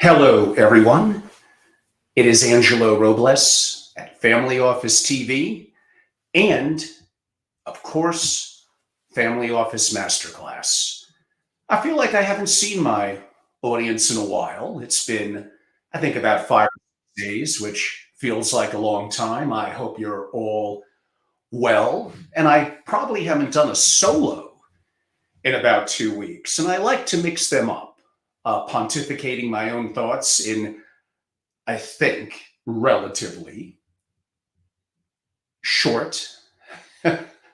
Hello, everyone. It is Angelo Robles at Family Office TV and, of course, Family Office Masterclass. I feel like I haven't seen my audience in a while. It's been, I think, about 5 days, which feels like a long time. I hope you're all well. And I probably haven't done a solo in about 2 weeks. And I like to mix them up, pontificating my own thoughts in I think, relatively short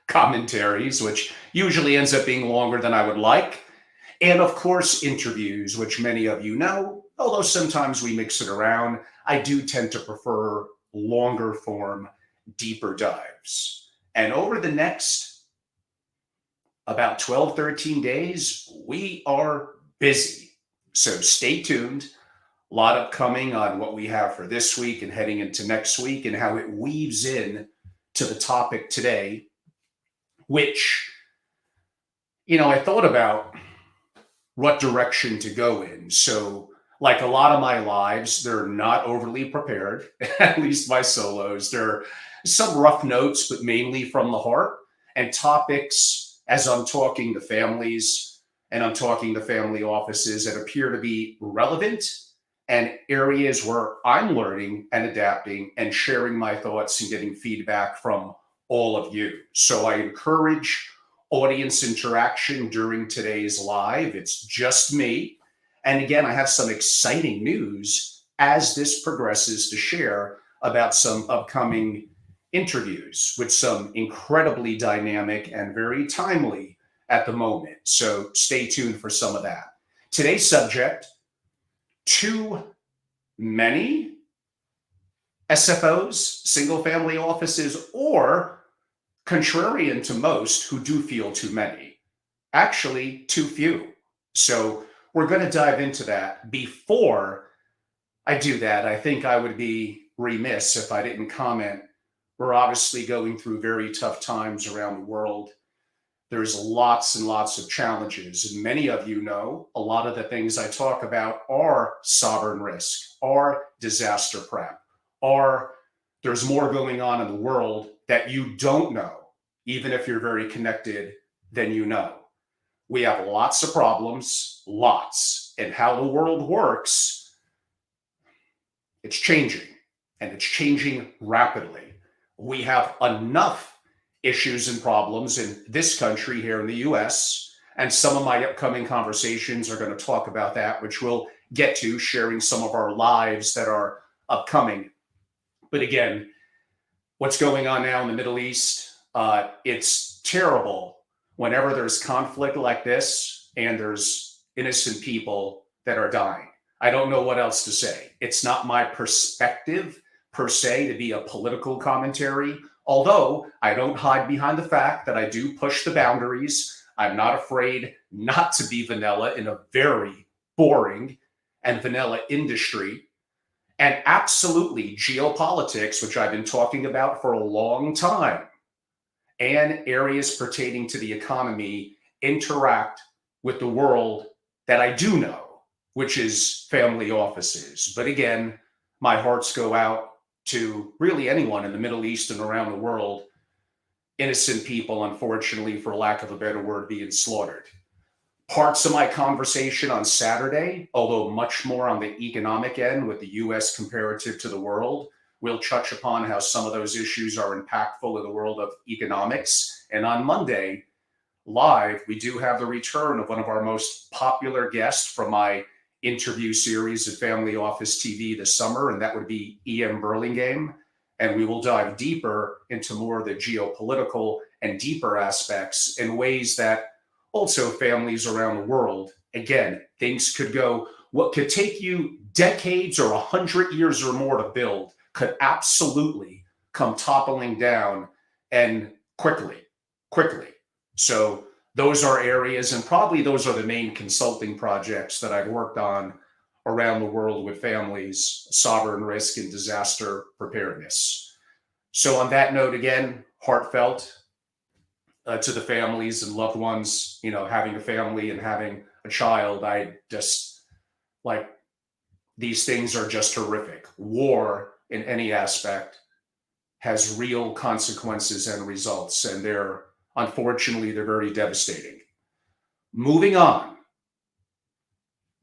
commentaries, which usually ends up being longer than I would like. And of course, interviews, which many of you know, although sometimes we mix it around. I do tend to prefer longer form, deeper dives. And over the next about 12, 13 days, we are busy. So stay tuned. A lot upcoming on what we have for this week and heading into next week and how it weaves in to the topic today, which, I thought about what direction to go in. So, like a lot of my lives, they're not overly prepared, at least my solos. There are some rough notes, but mainly from the heart and topics as I'm talking to families and I'm talking to family offices that appear to be relevant and areas where I'm learning and adapting and sharing my thoughts and getting feedback from all of you. So I encourage audience interaction during today's live. It's just me. And again, I have some exciting news as this progresses to share about some upcoming interviews with some incredibly dynamic and very timely at the moment. So stay tuned for some of that. Today's subject: too many SFOs, single family offices, or contrarian to most who do feel too many, actually too few. So we're going to dive into that. Before I do that, I think I would be remiss if I didn't comment. We're obviously going through very tough times around the world. There's lots and lots of challenges. And many of you know a lot of the things I talk about are sovereign risk, are disaster prep, are there's more going on in the world that you don't know, even if you're very connected, than you know. We have lots of problems, lots. And how the world works, it's changing, and it's changing rapidly. We have enough issues and problems in this country here in the US. And some of my upcoming conversations are going to talk about that, which we'll get to, sharing some of our lives that are upcoming. But again, what's going on now in the Middle East, it's terrible whenever there's conflict like this and there's innocent people that are dying. I don't know what else to say. It's not my perspective per se to be a political commentary. Although I don't hide behind the fact that I do push the boundaries. I'm not afraid not to be vanilla in a very boring and vanilla industry. And absolutely geopolitics, which I've been talking about for a long time, and areas pertaining to the economy interact with the world that I do know, which is family offices. But again, my hearts go out to really anyone in the Middle East and around the world, innocent people, unfortunately, for lack of a better word, being slaughtered. Parts of my conversation on Saturday, although much more on the economic end with the US comparative to the world, we'll touch upon how some of those issues are impactful in the world of economics. And on Monday, live, we do have the return of one of our most popular guests from my interview series at Family Office TV this summer, and that would be E.M. Burlingame. And we will dive deeper into more of the geopolitical and deeper aspects in ways that also families around the world, again, things could go, what could take you decades or 100 years or more to build could absolutely come toppling down, and quickly. So those are areas, and probably those are the main consulting projects that I've worked on around the world with families, sovereign risk, and disaster preparedness. So on that note, again, heartfelt to the families and loved ones, having a family and having a child. I just like These things are just horrific. War in any aspect has real consequences and results, and they're very devastating. Moving on,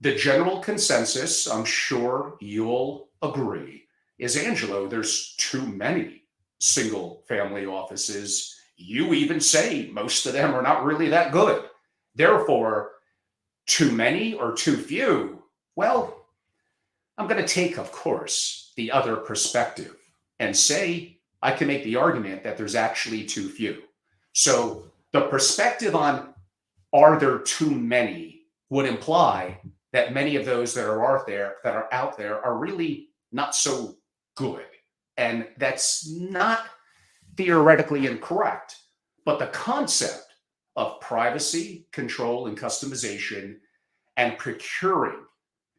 the general consensus, I'm sure you'll agree, is Angelo, there's too many single family offices. You even say most of them are not really that good. Therefore, too many or too few? Well, I'm going to take, of course, the other perspective and say I can make the argument that there's actually too few. So the perspective on are there too many would imply that many of those that are out there are really not so good. And that's not theoretically incorrect, but the concept of privacy, control, and customization and procuring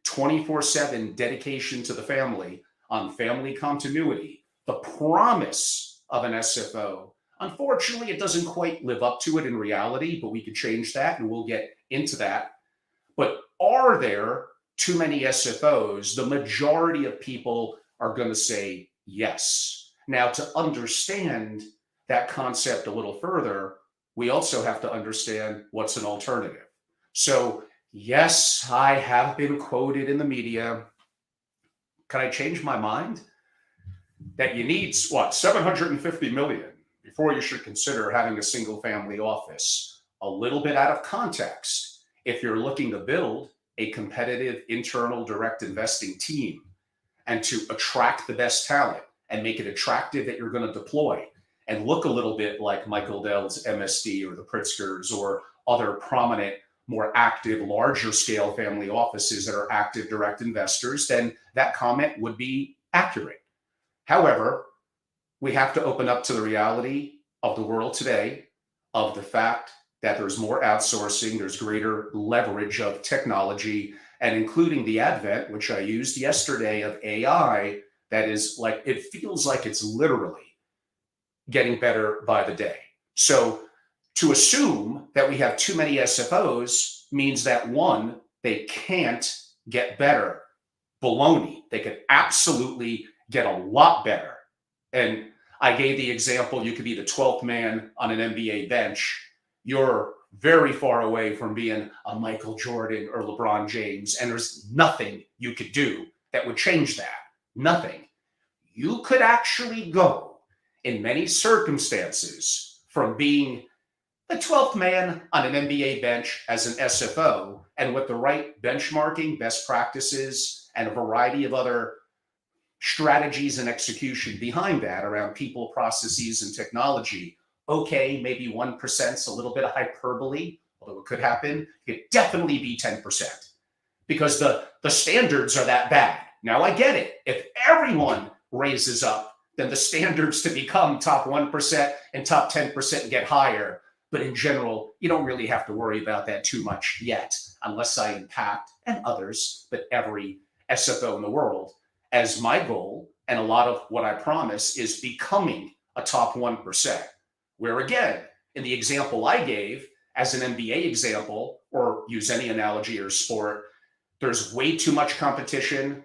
24/7 dedication to the family on family continuity, the promise of an SFO. Unfortunately, it doesn't quite live up to it in reality, but we could change that and we'll get into that. But are there too many SFOs? The majority of people are going to say yes. Now, to understand that concept a little further, we also have to understand what's an alternative. So, yes, I have been quoted in the media. Can I change my mind? That you need what, 750 million before you should consider having a single family office. A little bit out of context. If you're looking to build a competitive internal direct investing team and to attract the best talent and make it attractive that you're going to deploy and look a little bit like Michael Dell's MSD or the Pritzkers or other prominent, more active, larger scale family offices that are active direct investors, then that comment would be accurate. However, we have to open up to the reality of the world today, of the fact that there's more outsourcing, there's greater leverage of technology, and including the advent, which I used yesterday, of AI, that is like, it feels like it's literally getting better by the day. So to assume that we have too many SFOs means that one, they can't get better. Baloney. They could absolutely get a lot better. And I gave the example, you could be the 12th man on an NBA bench. You're very far away from being a Michael Jordan or LeBron James, and there's nothing you could do that would change that. Nothing. You could actually go, in many circumstances, from being the 12th man on an NBA bench as an SFO, and with the right benchmarking, best practices, and a variety of other strategies and execution behind that around people, processes, and technology. Okay, maybe 1% is a little bit of hyperbole, although it could happen. It could definitely be 10% because the standards are that bad. Now, I get it. If everyone raises up, then the standards to become top 1% and top 10% get higher. But in general, you don't really have to worry about that too much yet, unless I impact, and others, but every SFO in the world, as my goal, and a lot of what I promise, is becoming a top 1%. Where again, in the example I gave, as an NBA example, or use any analogy or sport, there's way too much competition.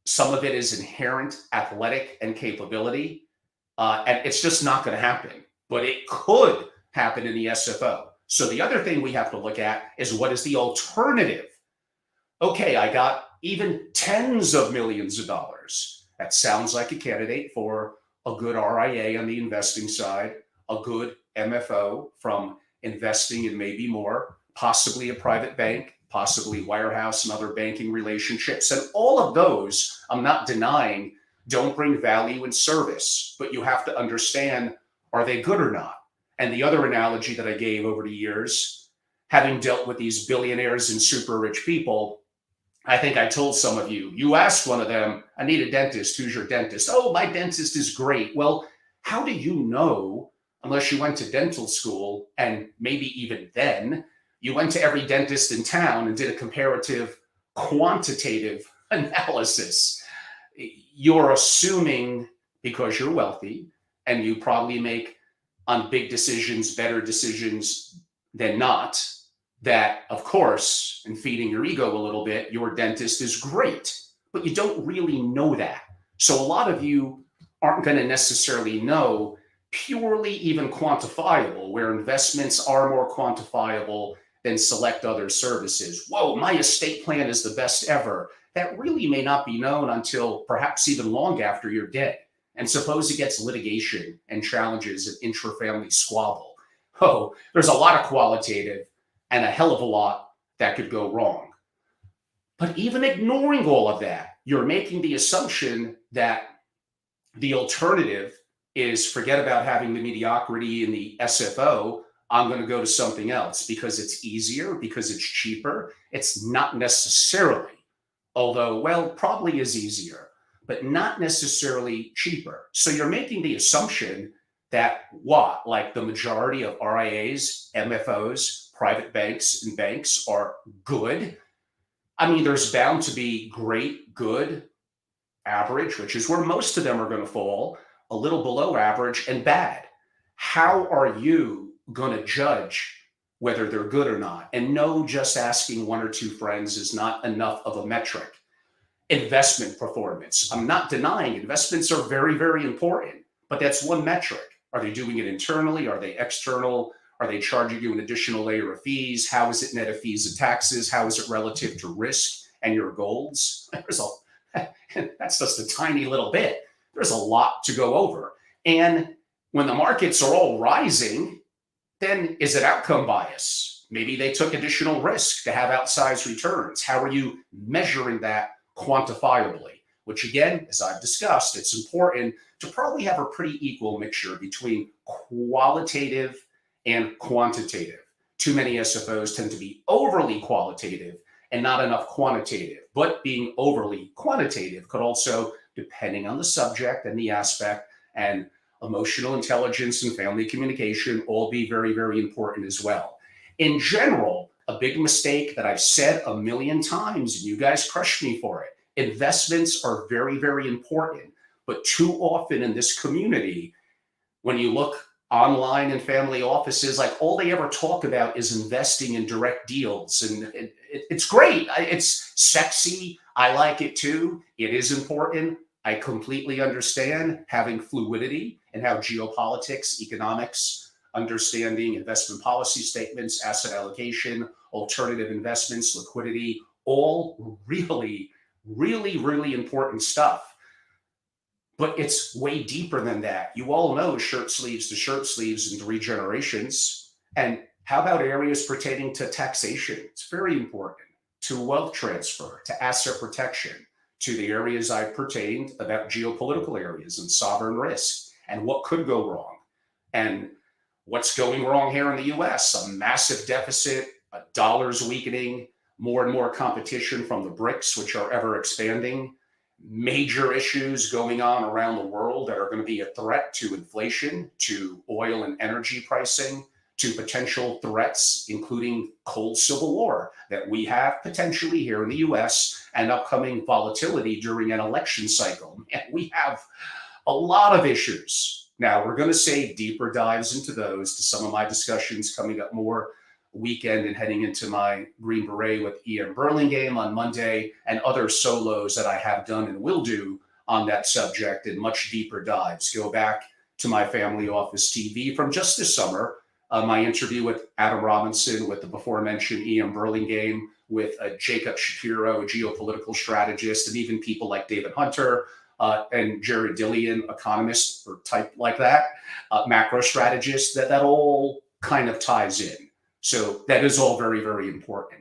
Some of it is inherent athletic and capability, and it's just not going to happen. But it could happen in the SFO. So the other thing we have to look at is, what is the alternative? Okay, I got even tens of millions of dollars. That sounds like a candidate for a good RIA on the investing side, a good MFO from investing in maybe more, possibly a private bank, possibly wirehouse and other banking relationships. And all of those, I'm not denying, don't bring value and service, but you have to understand, are they good or not? And the other analogy that I gave over the years, having dealt with these billionaires and super rich people, I think I told some of you, you asked one of them, I need a dentist. Who's your dentist? Oh, my dentist is great. Well, how do you know, unless you went to dental school, and maybe even then, you went to every dentist in town and did a comparative quantitative analysis? You're assuming, because you're wealthy and you probably make on big decisions better decisions than not, that, of course, in feeding your ego a little bit, your dentist is great. but you don't really know that. So a lot of you aren't going to necessarily know purely even quantifiable, where investments are more quantifiable than select other services. Whoa, my estate plan is the best ever. That really may not be known until perhaps even long after you're dead. And suppose it gets litigation and challenges an intra-family squabble. Oh, there's a lot of qualitative and a hell of a lot that could go wrong. But even ignoring all of that, you're making the assumption that the alternative is forget about having the mediocrity in the SFO. I'm going to go to something else because it's easier, because it's cheaper. It's not necessarily, although, well, probably is easier, but not necessarily cheaper. So you're making the assumption that what, like the majority of RIAs, MFOs, private banks, and banks are good. I mean, there's bound to be great, good, average, which is where most of them are going to fall, a little below average, and bad. How are you going to judge whether they're good or not? And no, just asking one or two friends is not enough of a metric. Investment performance. I'm not denying investments are very, very important, but that's one metric. Are they doing it internally? Are they external? Are they charging you an additional layer of fees? How is it net of fees and taxes? How is it relative to risk and your goals? That's just a tiny little bit. There's a lot to go over. And when the markets are all rising, then is it outcome bias? Maybe they took additional risk to have outsized returns. How are you measuring that quantifiably? Which again, as I've discussed, it's important to probably have a pretty equal mixture between qualitative and quantitative. Too many SFOs tend to be overly qualitative and not enough quantitative. But being overly quantitative could also, depending on the subject and the aspect, and emotional intelligence and family communication, all be very, very important as well. In general, a big mistake that I've said a million times, and you guys crush me for it, investments are very, very important. But too often in this community, when you look online in family offices, like all they ever talk about is investing in direct deals. And it's great. It's sexy. I like it too. It is important. I completely understand having fluidity and how geopolitics, economics, understanding investment policy statements, asset allocation, alternative investments, liquidity, all really, really, really important stuff. But it's way deeper than that. You all know shirt sleeves to shirt sleeves in 3 generations. And how about areas pertaining to taxation? It's very important. To wealth transfer, to asset protection, to the areas I pertained about geopolitical areas and sovereign risk and what could go wrong. And what's going wrong here in the US? A massive deficit, a dollar's weakening, more and more competition from the BRICS, which are ever expanding, major issues going on around the world that are going to be a threat to inflation, to oil and energy pricing, to potential threats, including cold civil war that we have potentially here in the US, and upcoming volatility during an election cycle. And we have a lot of issues. Now, we're going to save deeper dives into those to some of my discussions coming up more weekend and heading into my Green Beret with Ian Burlingame on Monday, and other solos that I have done and will do on that subject in much deeper dives. Go back to my family office TV from just this summer, my interview with Adam Robinson, with the before mentioned Ian Burlingame, with Jacob Shapiro, a geopolitical strategist, and even people like David Hunter and Jerry Dillian, economist or type like that, macro strategist, that all kind of ties in. So that is all very, very important.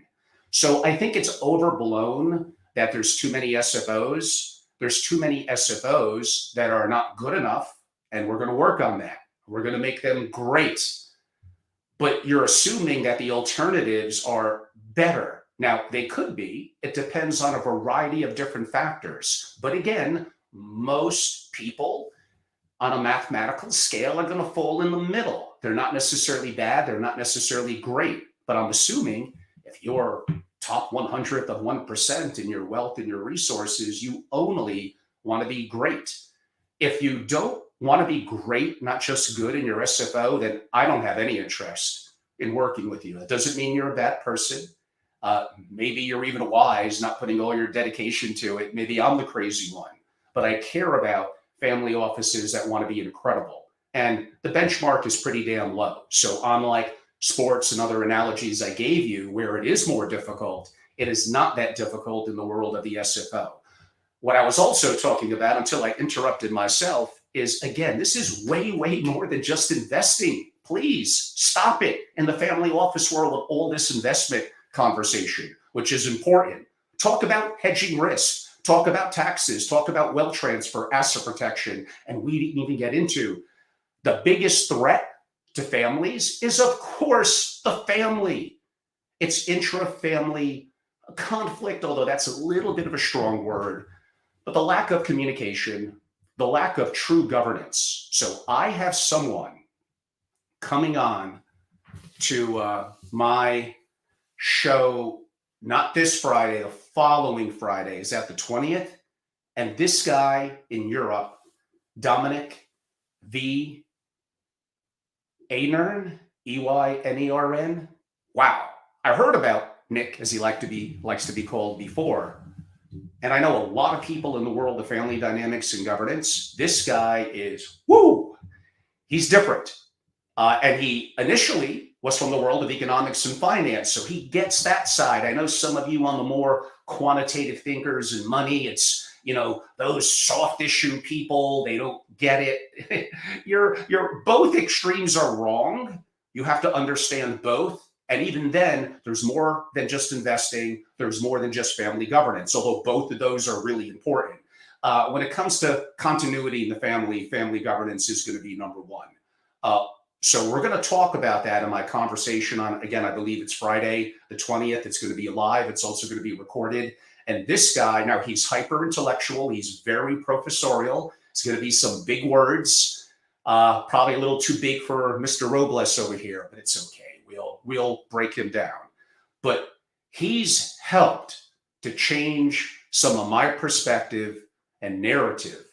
So I think it's overblown that there's too many SFOs. There's too many SFOs that are not good enough, and we're going to work on that. We're going to make them great. But you're assuming that the alternatives are better. Now, they could be. It depends on a variety of different factors. But again, most people on a mathematical scale are going to fall in the middle. They're not necessarily bad. They're not necessarily great. But I'm assuming if you're top 100th of 1% in your wealth and your resources, you only want to be great. If you don't want to be great, not just good in your SFO, then I don't have any interest in working with you. That doesn't mean you're a bad person. Maybe you're even wise, not putting all your dedication to it. Maybe I'm the crazy one, but I care about family offices that want to be incredible. And the benchmark is pretty damn low. So, unlike sports and other analogies I gave you, where it is more difficult, it is not that difficult in the world of the SFO. What I was also talking about until I interrupted myself is, again, this is way, way more than just investing. Please stop it in the family office world of all this investment conversation, which is important. Talk about hedging risk, talk about taxes, talk about wealth transfer, asset protection. And we didn't even get into the biggest threat to families is, of course, the family. It's intra-family conflict, although that's a little bit of a strong word, but the lack of communication, the lack of true governance. So I have someone coming on to my show, not this Friday, the following Friday. Is that the 20th? And this guy in Europe, Dominic V. Eynern, Eynern. Wow. I heard about Nick, as he likes to be called before. And I know a lot of people in the world of family dynamics and governance. This guy is, woo, he's different. And he initially was from the world of economics and finance. So he gets that side. I know some of you on the more quantitative thinkers and money, it's, those soft issue people, they don't get it. You're both extremes are wrong. You have to understand both. And even then, there's more than just investing. There's more than just family governance, although both of those are really important. When it comes to continuity in the family governance is going to be number one. So we're going to talk about that in my conversation on, again, I believe it's Friday, the 20th. It's going to be live. It's also going to be recorded. And this guy, now he's hyper intellectual. He's very professorial. It's going to be some big words, probably a little too big for Mr. Robles over here, but it's okay. We'll break him down. But he's helped to change some of my perspective and narrative.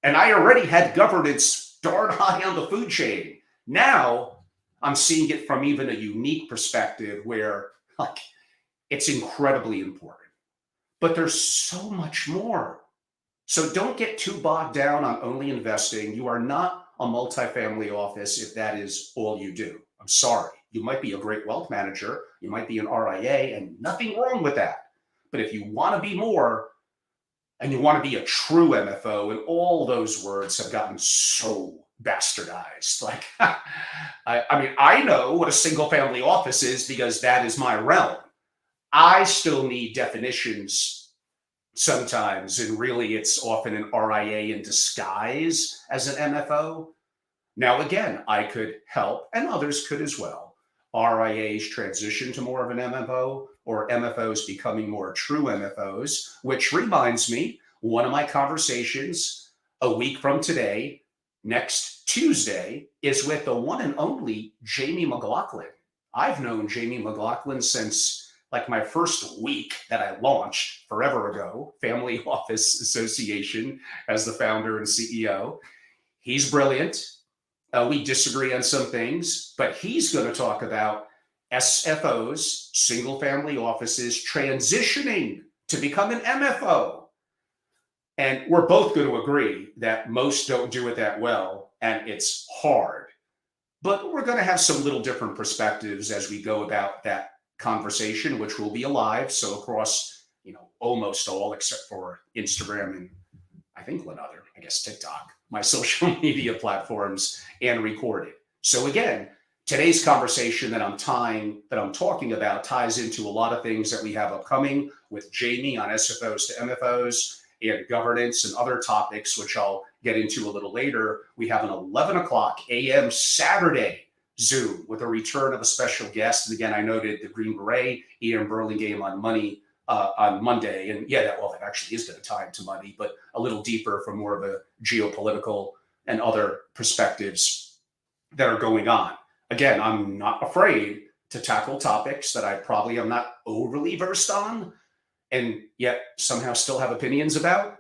And I already had governance darn high on the food chain. Now I'm seeing it from even a unique perspective where, like, it's incredibly important. But there's so much more. So don't get too bogged down on only investing. You are not a multifamily office if that is all you do. I'm sorry. You might be a great wealth manager. You might be an RIA, and nothing wrong with that. But if you want to be more, and you want to be a true MFO, and all those words have gotten so bastardized. Like, I know what a single family office is because that is my realm. I still need definitions sometimes, and really it's often an RIA in disguise as an MFO. Now, again, I could help, and others could as well. RIAs transition to more of an MFO, or MFOs becoming more true MFOs, which reminds me, one of my conversations a week from today, next Tuesday, is with the one and only Jamie McLaughlin. I've known Jamie McLaughlin since like my first week that I launched forever ago, Family Office Association, as the founder and CEO. He's brilliant. We disagree on some things, but he's going to talk about SFOs, single family offices, transitioning to become an MFO. And we're both going to agree that most don't do it that well, and it's hard. But we're going to have some little different perspectives as we go about that conversation, which will be alive. So across, almost all except for Instagram and I think one other, I guess TikTok, my social media platforms, and recorded. So again, today's conversation that I'm talking about ties into a lot of things that we have upcoming with Jamie on SFOs to MFOs and governance and other topics, which I'll get into a little later. We have an 11 o'clock a.m. Saturday Zoom with a return of a special guest. And again, I noted the Green Beret, Ian Burlingame on Monday. And yeah, that actually is going to tie into money, but a little deeper from more of a geopolitical and other perspectives that are going on. Again, I'm not afraid to tackle topics that I probably am not overly versed on and yet somehow still have opinions about.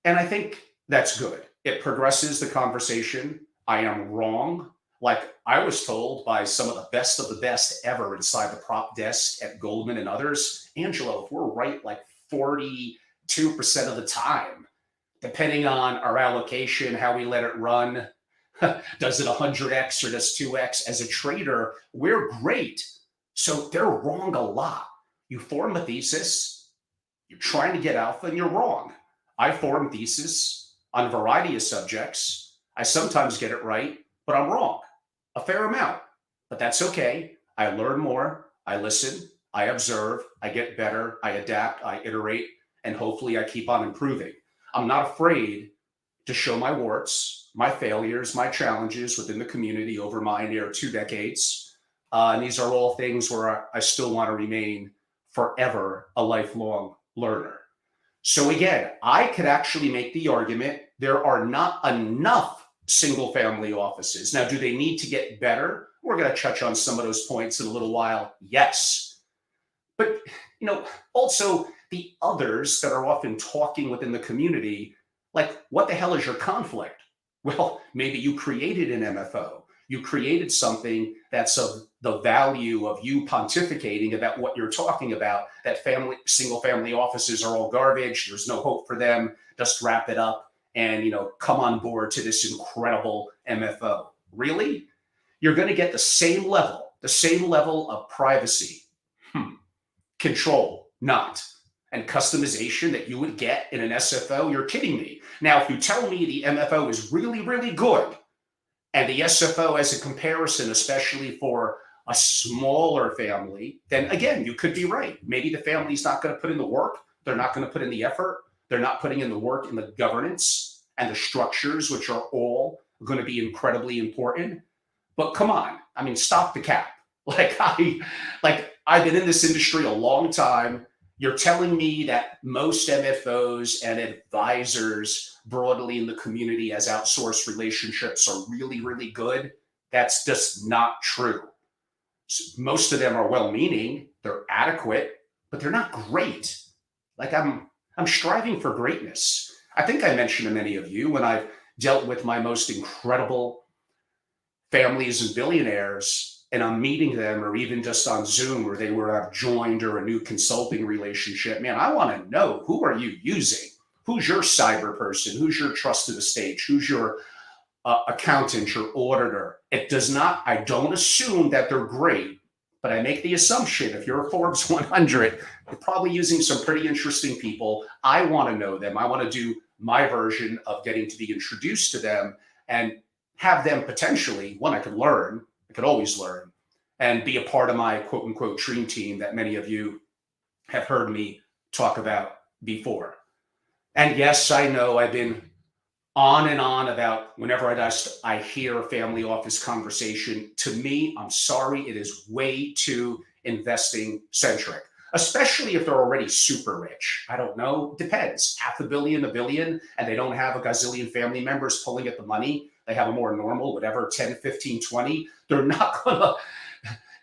And I think that's good. It progresses the conversation. I am wrong. Like I was told by some of the best ever inside the prop desk at Goldman and others, Angelo, if we're right like 42% of the time, depending on our allocation, how we let it run, does it 100x or does 2x as a trader, we're great. So they're wrong a lot. You form a thesis, you're trying to get alpha, and you're wrong. I form thesis on a variety of subjects. I sometimes get it right, but I'm wrong a fair amount. But that's okay. I learn more, I listen, I observe, I get better, I adapt, I iterate, and hopefully I keep on improving. I'm not afraid to show my warts, my failures, my challenges within the community over my near 2 decades. And these are all things where I still want to remain forever a lifelong learner. So again, I could actually make the argument there are not enough single family offices. Now, do they need to get better? We're going to touch on some of those points in a little while. Yes. But, also the others that are often talking within the community, like, what the hell is your conflict? Well, maybe you created an MFO. You created something that's of the value of you pontificating about what you're talking about, that single family offices are all garbage. There's no hope for them. Just wrap it up and, come on board to this incredible MFO. Really? You're going to get the same level of privacy, control, not, and customization that you would get in an SFO. You're kidding me. Now, if you tell me the MFO is really, really good, and the SFO as a comparison, especially for a smaller family, then again, you could be right. Maybe the family's not going to put in the work. They're not going to put in the effort. They're not putting in the work in the governance and the structures, which are all going to be incredibly important. But come on, I mean, stop the cap. I've been in this industry a long time. You're telling me that most MFOs and advisors broadly in the community as outsourced relationships are really, really good? That's just not true. Most of them are well-meaning, they're adequate, but they're not great. I'm striving for greatness. I think I mentioned to many of you when I've dealt with my most incredible families and billionaires, and I'm meeting them, or even just on Zoom, or they were have joined or a new consulting relationship. Man, I want to know, who are you using? Who's your cyber person? Who's your trust of the stage? Who's your accountant, your auditor? I don't assume that they're great, but I make the assumption if you're a Forbes 100, you're probably using some pretty interesting people. I want to know them. I want to do my version of getting to be introduced to them and have them potentially, one, I could always learn, and be a part of my quote unquote dream team that many of you have heard me talk about before. And yes, I know I've been on and on about whenever I hear a family office conversation. To me, I'm sorry, it is way too investing centric, especially if they're already super rich. I don't know, depends. $500 million, $1 billion, and they don't have a gazillion family members pulling at the money. They have a more normal, whatever, 10, 15, 20. They're not going to,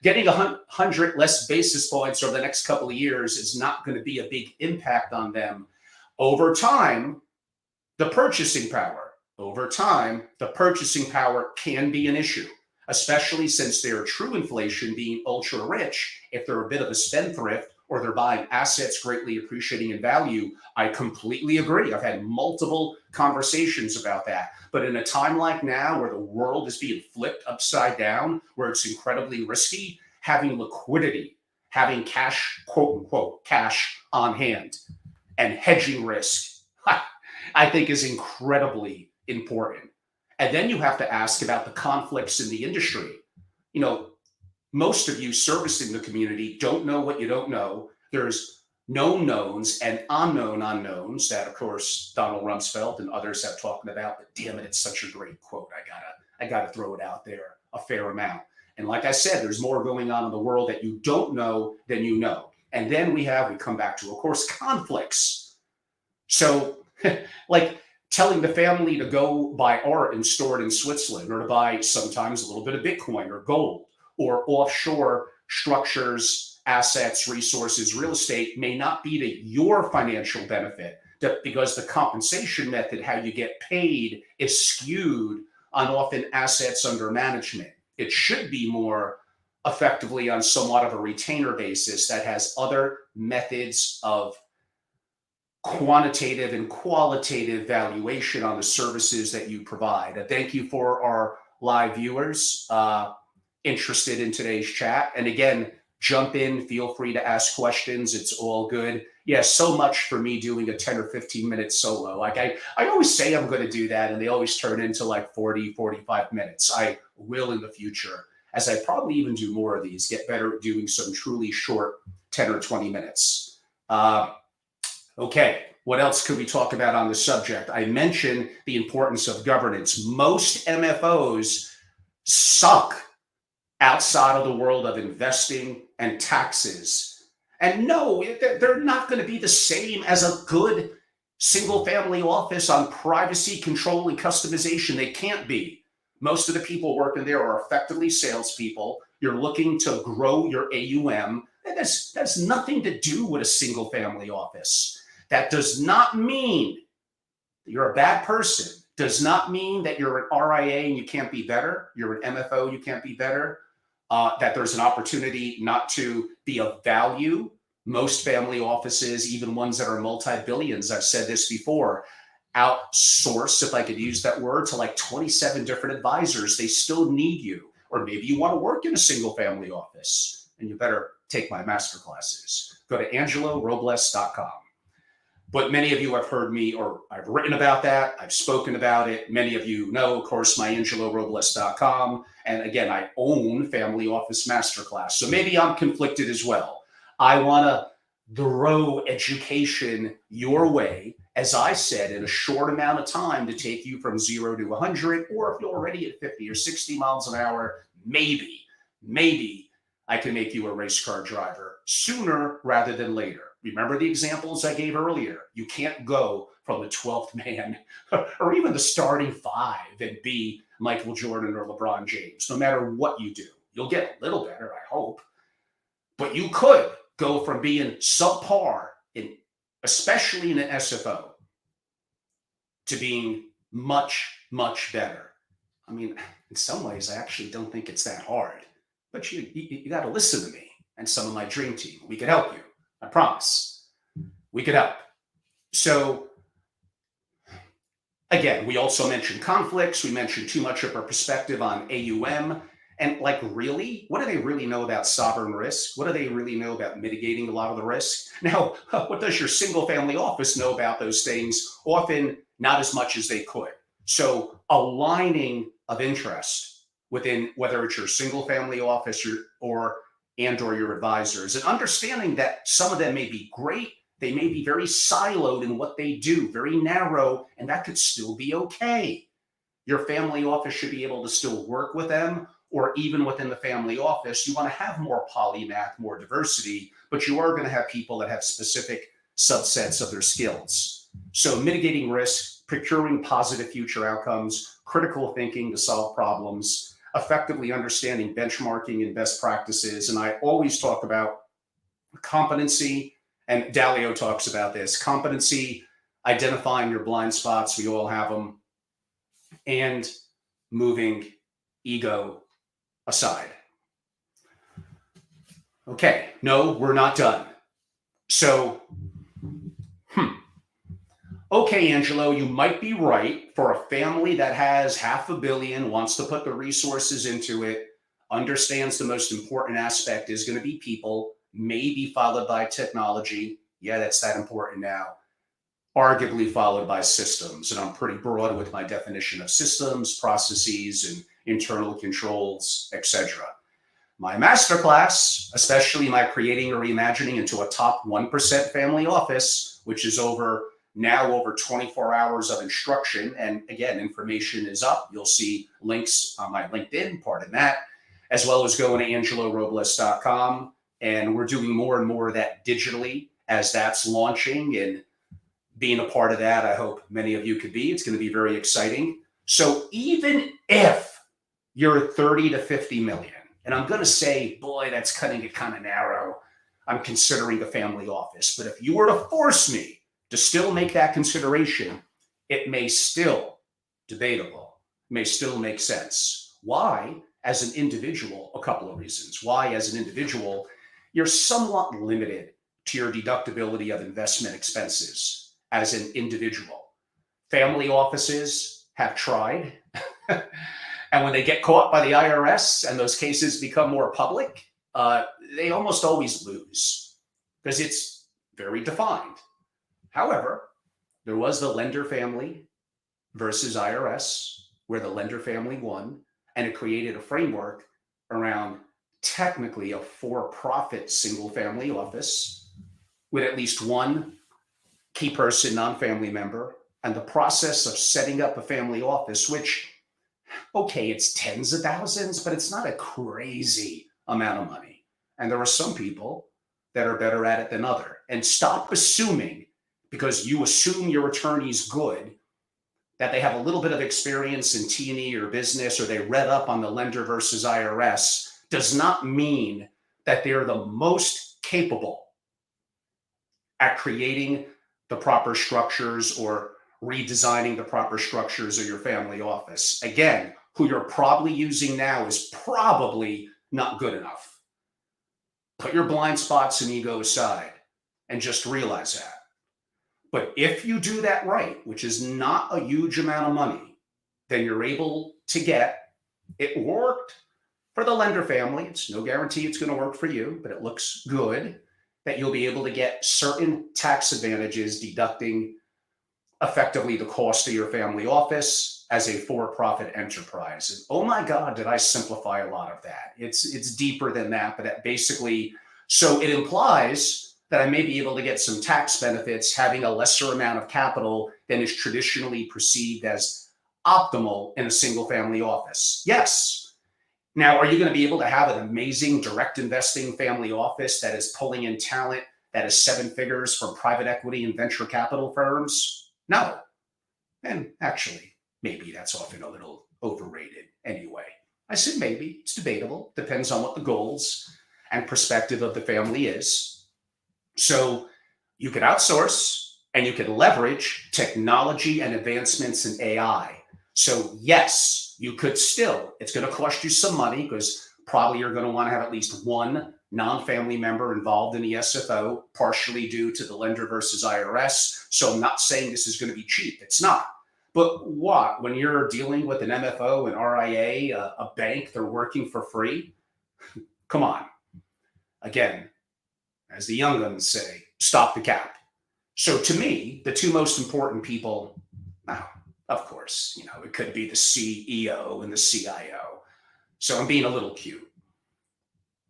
getting 100 less basis points over the next couple of years is not going to be a big impact on them. Over time, the purchasing power can be an issue, especially since they're true inflation being ultra rich. If they're a bit of a spendthrift or they're buying assets greatly appreciating in value, I completely agree. I've had multiple conversations about that. But in a time like now where the world is being flipped upside down, where it's incredibly risky, having liquidity, having cash, quote unquote, cash on hand, and hedging risk, I think is incredibly important. And then you have to ask about the conflicts in the industry. Most of you servicing the community don't know what you don't know. There's known knowns and unknown unknowns that, of course, Donald Rumsfeld and others have talked about. But damn it, it's such a great quote. I gotta throw it out there a fair amount. And like I said, there's more going on in the world that you don't know than you know. And then we come back to, of course, conflicts. So like telling the family to go buy art and store it in Switzerland, or to buy sometimes a little bit of Bitcoin or gold or offshore structures, assets, resources, real estate may not be to your financial benefit because the compensation method, how you get paid, is skewed on often assets under management. It should be more effectively on somewhat of a retainer basis that has other methods of quantitative and qualitative valuation on the services that you provide. Thank you for our live viewers interested in today's chat. And again, jump in, feel free to ask questions. It's all good. Yeah, so much for me doing a 10 or 15 minute solo. Like I always say I'm going to do that, and they always turn into like 40, 45 minutes. I will in the future, as I probably even do more of these, get better at doing some truly short 10 or 20 minutes. Okay, what else could we talk about on the subject? I mentioned the importance of governance. Most MFOs suck outside of the world of investing and taxes. And no, they're not going to be the same as a good single family office on privacy, control, and customization. They can't be. Most of the people working there are effectively salespeople. You're looking to grow your AUM. And that's nothing to do with a single family office. That does not mean that you're a bad person. Does not mean that you're an RIA and you can't be better. You're an MFO, you can't be better. That there's an opportunity not to be of value. Most family offices, even ones that are multi-billions, I've said this before, outsource, if I could use that word, to like 27 different advisors. They still need you. Or maybe you want to work in a single family office, and you better take my master classes. Go to angelorobles.com. But many of you have heard me, or I've written about that. I've spoken about it. Many of you know, of course, my angelorobles.com. And again, I own Family Office Masterclass. So maybe I'm conflicted as well. I want to throw education your way, as I said, in a short amount of time to take you from 0 to 100. Or if you're already at 50 or 60 miles an hour, maybe I can make you a race car driver sooner rather than later. Remember the examples I gave earlier. You can't go from the 12th man or even the starting five and be Michael Jordan or LeBron James. No matter what you do, you'll get a little better, I hope. But you could go from being subpar, especially in an SFO, to being much, much better. I mean, in some ways, I actually don't think it's that hard. But you got to listen to me and some of my dream team. We could help you. I promise. We could help. So, again, we also mentioned conflicts. We mentioned too much of our perspective on AUM. And like, really, what do they really know about sovereign risk? What do they really know about mitigating a lot of the risk? Now, what does your single family office know about those things? Often not as much as they could. So aligning of interest within, whether it's your single family office or your advisors, and understanding that some of them may be great, they may be very siloed in what they do, very narrow, and that could still be okay. Your family office should be able to still work with them, or even within the family office, you want to have more polymath, more diversity, but you are going to have people that have specific subsets of their skills. So mitigating risk, procuring positive future outcomes, critical thinking to solve problems, effectively understanding benchmarking and best practices. And I always talk about competency, and Dalio talks about this, competency, identifying your blind spots, we all have them, and moving ego aside. Okay, no, we're not done. So, okay, Angelo, you might be right. For a family that has $500 million, wants to put the resources into it, understands the most important aspect is going to be people, maybe followed by technology. Yeah, that's that important now. Arguably followed by systems. And I'm pretty broad with my definition of systems, processes, and internal controls, etc. My masterclass, especially my creating or reimagining into a top 1% family office, which is over 24 hours of instruction. And again, information is up. You'll see links on my LinkedIn, pardon that, as well as going to angelorobles.com. And we're doing more and more of that digitally as that's launching, and being a part of that, I hope many of you could be. It's going to be very exciting. So even if you're 30 to 50 million, and I'm going to say, boy, that's cutting it kind of narrow, I'm considering a family office. But if you were to force me to still make that consideration, it may still, debatable, may still make sense. Why? As an individual, a couple of reasons. Why, as an individual, you're somewhat limited to your deductibility of investment expenses as an individual. Family offices have tried. And when they get caught by the IRS and those cases become more public, they almost always lose because it's very defined. However, there was the lender family versus IRS, where the lender family won, and it created a framework around technically a for-profit single-family office with at least one key person, non-family member, and the process of setting up a family office, which, okay, it's tens of thousands, but it's not a crazy amount of money. And there are some people that are better at it than other. And stop assuming, because you assume your attorney's good, that they have a little bit of experience in T&E or business, or they read up on the lender versus IRS, does not mean that they're the most capable at creating the proper structures or redesigning the proper structures of your family office. Again, who you're probably using now is probably not good enough. Put your blind spots and ego aside and just realize that. But if you do that right, which is not a huge amount of money, then you're able to get, it worked for the lender family. It's no guarantee it's going to work for you, but it looks good that you'll be able to get certain tax advantages deducting effectively the cost of your family office as a for-profit enterprise. And oh my God, did I simplify a lot of that? It's deeper than that, but that basically, so it implies that I may be able to get some tax benefits having a lesser amount of capital than is traditionally perceived as optimal in a single family office. Yes. Now, are you going to be able to have an amazing direct investing family office that is pulling in talent that is seven figures from private equity and venture capital firms? No. And actually, maybe that's often a little overrated anyway. I said maybe. It's debatable. Depends on what the goals and perspective of the family is. So you could outsource and you could leverage technology and advancements in AI. So yes, you could still, it's going to cost you some money because probably you're going to want to have at least one non-family member involved in the SFO, partially due to the lender versus IRS. So I'm not saying this is going to be cheap. It's not. But what, when you're dealing with an MFO, an RIA, a bank, they're working for free? Come on. Again, as the young ones say, stop the cap. So to me, the two most important people, now, of course, it could be the CEO and the CIO. So I'm being a little cute.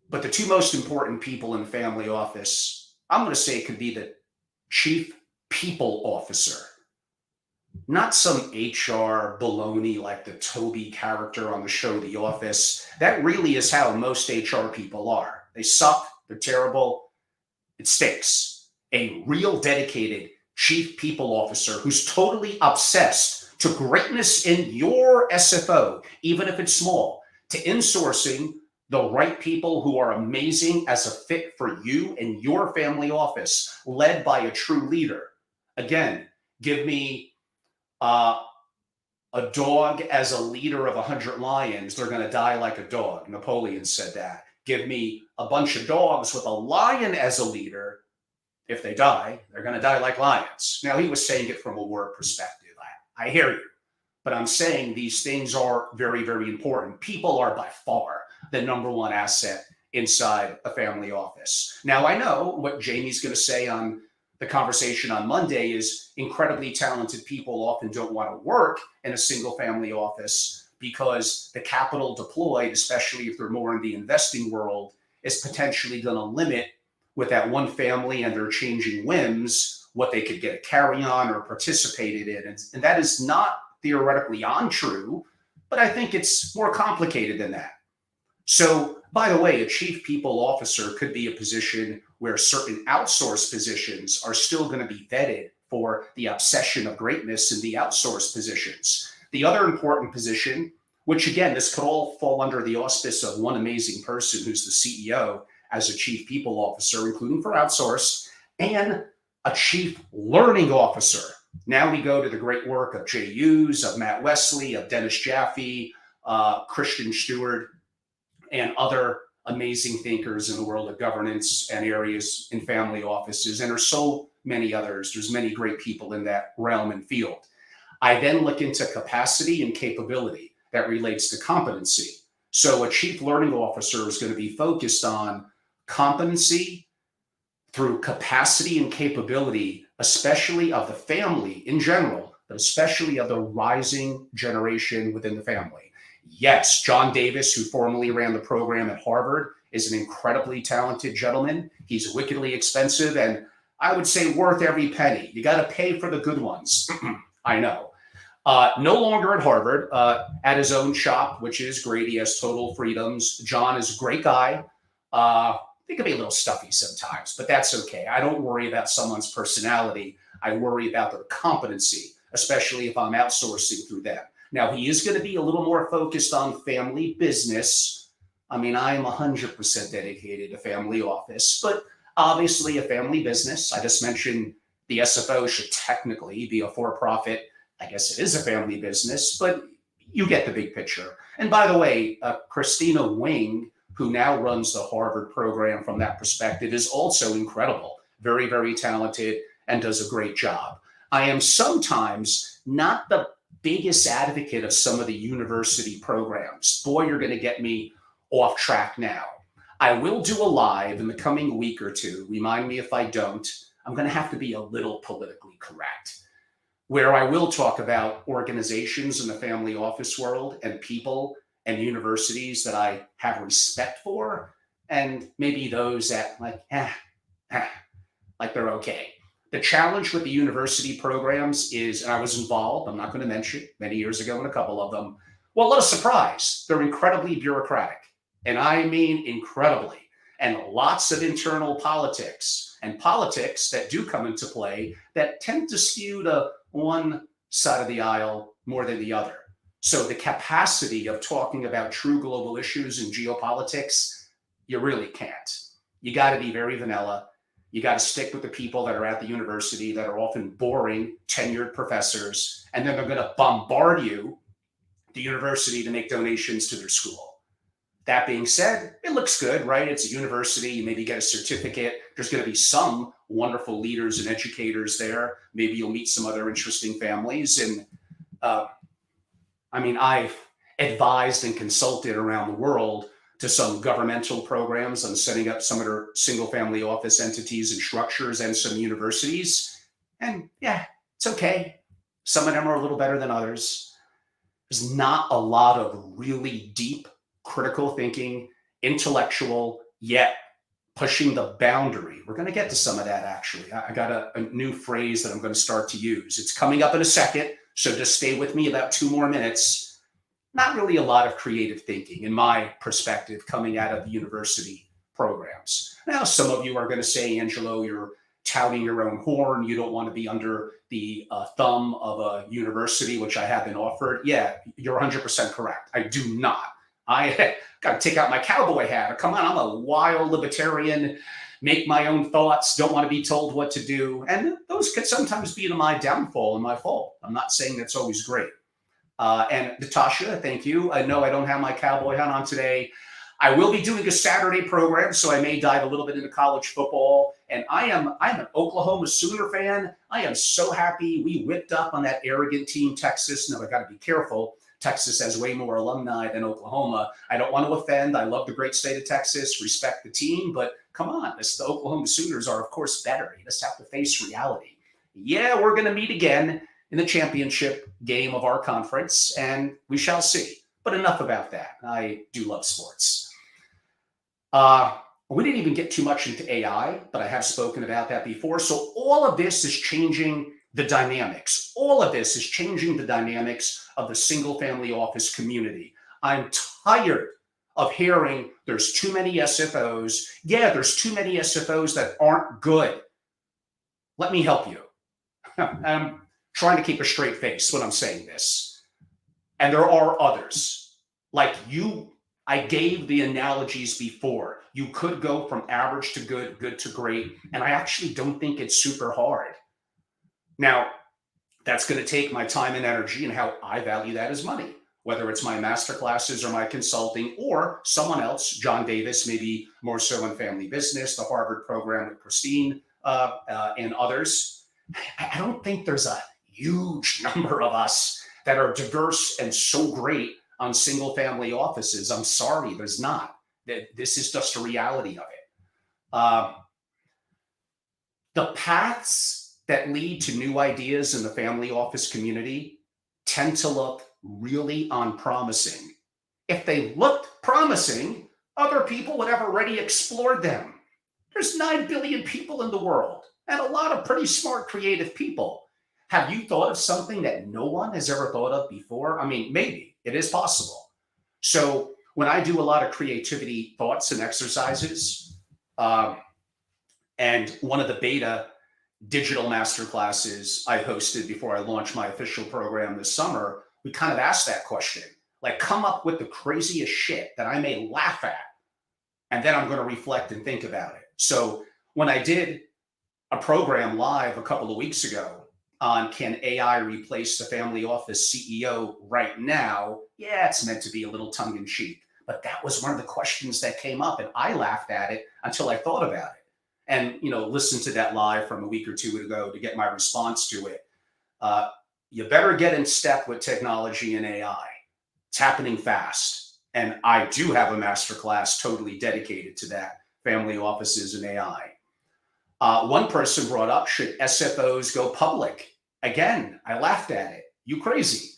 But the two most important people in the family office, I'm going to say it could be the chief people officer. Not some HR baloney like the Toby character on the show The Office. That really is how most HR people are. They suck, they're terrible, it stinks. A real dedicated chief people officer who's totally obsessed to greatness in your SFO, even if it's small, to insourcing the right people who are amazing as a fit for you and your family office, led by a true leader. Again, give me a dog as a leader of 100 lions, they're going to die like a dog. Napoleon said that. Give me a bunch of dogs with a lion as a leader. If they die, they're going to die like lions. Now, he was saying it from a war perspective. I hear you. But I'm saying these things are very, very important. People are by far the number one asset inside a family office. Now, I know what Jamie's going to say on the conversation on Monday is incredibly talented people often don't want to work in a single family office because the capital deployed, especially if they're more in the investing world, is potentially going to limit, with that one family and their changing whims, what they could get a carry on or participated in. And that is not theoretically untrue, but I think it's more complicated than that. So, by the way, a chief people officer could be a position where certain outsourced positions are still going to be vetted for the obsession of greatness in the outsourced positions. The other important position, which again, this could all fall under the auspice of one amazing person who's the CEO as a chief people officer, including for outsourced, and a chief learning officer. Now we go to the great work of Jay Hughes, of Matt Wesley, of Dennis Jaffe, Christian Stewart, and other amazing thinkers in the world of governance and areas in family offices. And there's so many others. There's many great people in that realm and field. I then look into capacity and capability that relates to competency. So a chief learning officer is going to be focused on competency through capacity and capability, especially of the family in general, but especially of the rising generation within the family. Yes, John Davis, who formerly ran the program at Harvard, is an incredibly talented gentleman. He's wickedly expensive and I would say worth every penny. You got to pay for the good ones. I know. No longer at Harvard, at his own shop, which is great. He has total freedoms. John is a great guy. They can be a little stuffy sometimes, but that's okay. I don't worry about someone's personality. I worry about their competency, especially if I'm outsourcing through them. Now, he is going to be a little more focused on family business. I mean, I am 100% dedicated to family office, but obviously a family business. I just mentioned the SFO should technically be a for-profit. I guess it is a family business, but you get the big picture. And by the way, Christina Wing, who now runs the Harvard program from that perspective, is also incredible, very, very talented, and does a great job. I am sometimes not the biggest advocate of some of the university programs. Boy, you're going to get me off track now. I will do a live in the coming week or two. Remind me if I don't. I'm going to have to be a little politically correct, where I will talk about organizations in the family office world and people and universities that I have respect for, and maybe those that like they're okay. The challenge with the university programs is, and I was involved, I'm not going to mention, many years ago in a couple of them. Well, what a surprise. They're incredibly bureaucratic. And I mean incredibly. And lots of internal politics and politics that do come into play that tend to skew to one side of the aisle more than the other. So the capacity of talking about true global issues and geopolitics, you really can't. You got to be very vanilla. You got to stick with the people that are at the university that are often boring, tenured professors, and then they're going to bombard you, the university, to make donations to their school. That being said, it looks good, right? It's a university. You maybe get a certificate. There's going to be some wonderful leaders and educators there. Maybe you'll meet some other interesting families. And I've advised and consulted around the world to some governmental programs on setting up some of their single family office entities and structures and some universities. And yeah, it's okay. Some of them are a little better than others. There's not a lot of really deep critical thinking, intellectual, yet pushing the boundary. We're going to get to some of that, actually. I got a new phrase that I'm going to start to use. It's coming up in a second, so just stay with me about 2 more minutes. Not really a lot of creative thinking, in my perspective, coming out of the university programs. Now, some of you are going to say, Angelo, you're touting your own horn. You don't want to be under the thumb of a university, which I have been offered. Yeah, you're 100% correct. I do not. I got to take out my cowboy hat. Come on, I'm a wild libertarian, make my own thoughts, don't want to be told what to do. And those could sometimes be to my downfall and my fault. I'm not saying that's always great. And Natasha, thank you. I know I don't have my cowboy hat on today. I will be doing a Saturday program, so I may dive a little bit into college football. And I'm an Oklahoma Sooner fan. I am so happy we whipped up on that arrogant team, Texas. Now, I got to be careful. Texas has way more alumni than Oklahoma. I don't want to offend. I love the great state of Texas, respect the team, but come on, the Oklahoma Sooners are, of course, better. You just have to face reality. Yeah, we're going to meet again in the championship game of our conference, and we shall see. But enough about that. I do love sports. We didn't even get too much into AI, but I have spoken about that before. So all of this is changing the dynamics. All of this is changing the dynamics of the single family office community. I'm tired of hearing there's too many SFOs. Yeah, there's too many SFOs that aren't good. Let me help you. I'm trying to keep a straight face when I'm saying this. And there are others. Like you, I gave the analogies before. You could go from average to good, good to great. And I actually don't think it's super hard. Now, That's going to take my time and energy, and how I value that is money, whether it's my master classes or my consulting or someone else, John Davis, maybe more so in family business, the Harvard program with Christine and others. I don't think there's a huge number of us that are diverse and so great on single family offices. I'm sorry, there's not. This is just a reality of it. The paths that lead to new ideas in the family office community tend to look really unpromising. If they looked promising, other people would have already explored them. There's 9 billion people in the world and a lot of pretty smart, creative people. Have you thought of something that no one has ever thought of before? I mean, maybe it is possible. So when I do a lot of creativity thoughts and exercises, and one of the beta digital master classes I hosted before I launched my official program this summer, we kind of asked that question, like, come up with the craziest shit that I may laugh at, and then I'm going to reflect and think about it. So when I did a program live a couple of weeks ago on can AI replace the family office CEO right now, yeah, it's meant to be a little tongue in cheek, but that was one of the questions that came up, and I laughed at it until I thought about it. And listen to that live from a week or two ago to get my response to it. You better get in step with technology and AI. It's happening fast, and I do have a masterclass totally dedicated to that: family offices and AI. One person brought up, should SFOs go public? Again, I laughed at it. You crazy?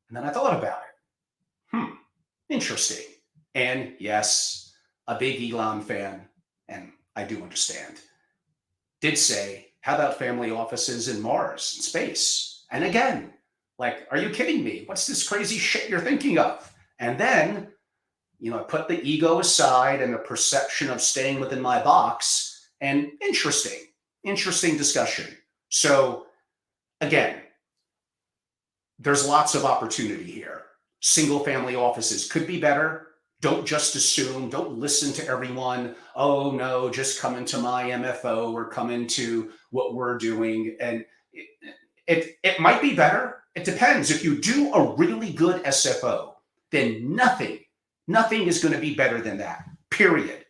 And then I thought about it. Interesting. And yes, a big Elon fan, and I do understand, did say, how about family offices in Mars and space? And again, like, are you kidding me? What's this crazy shit you're thinking of? And then, I put the ego aside and the perception of staying within my box, and interesting discussion. So again, there's lots of opportunity here. Single family offices could be better. Don't just assume, don't listen to everyone. Oh no, just come into my MFO or come into what we're doing. And it might be better. It depends. If you do a really good SFO, then nothing is going to be better than that, period.